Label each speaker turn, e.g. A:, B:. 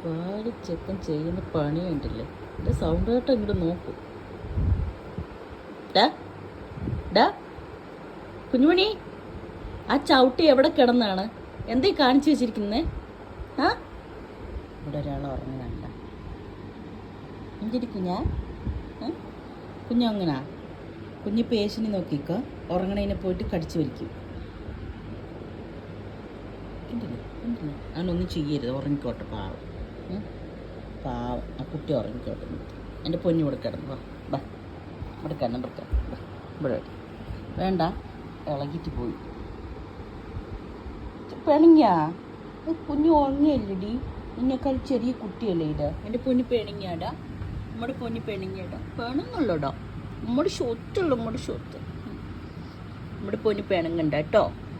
A: പാല് ചെക്കൻ ചെയ്യുന്ന പണിയുണ്ടല്ലേ. എൻ്റെ സൗണ്ട് കേട്ടോ ഇങ്ങോട്ട് നോക്കൂ. ഡാ ഡാ കുഞ്ഞുമണി, ആ ചവിട്ടി എവിടെ കിടന്നാണ്? എന്തേ കാണിച്ചു വെച്ചിരിക്കുന്നേ? ആ ഇവിടെ ഒരാൾ ഉറങ്ങുന്നുണ്ട. എന്തിരി കുഞ്ഞാ? കുഞ്ഞങ്ങനെ കുഞ്ഞ് പേശിനി നോക്കിക്കോ. ഉറങ്ങണതിനെ പോയിട്ട് കടിച്ചു വലിക്കും. അവനൊന്നും ചെയ്യരുത്, ഉറങ്ങിക്കോട്ടെ. പാവം പാവം ആ കുട്ടി ഉറങ്ങിക്കോട്ടെ. എൻ്റെ പൊന്നു ഇവിടെ കിടന്നു. വാ ഇവിടെ കിടന്നു. ഇവിടെ വേണ്ട, ഇളകിയിട്ട് പോയി. പിണങ്ങിയാ? കുഞ്ഞു ഉറങ്ങിയല്ലേടി, നിന്നേക്കാൾ ചെറിയ കുട്ടിയല്ലേ ഇത്. എൻ്റെ പൊന്നു പിണങ്ങിയാടാ, നമ്മുടെ പൊന്നു പിണങ്ങിയാടാ. പിണങ്ങുള്ളൂടാ, നമ്മുടെ സ്വത്തുള്ള നമ്മുടെ സ്വത്ത്. നമ്മുടെ പൊന്നു പിണങ്ങണ്ട കേട്ടോ.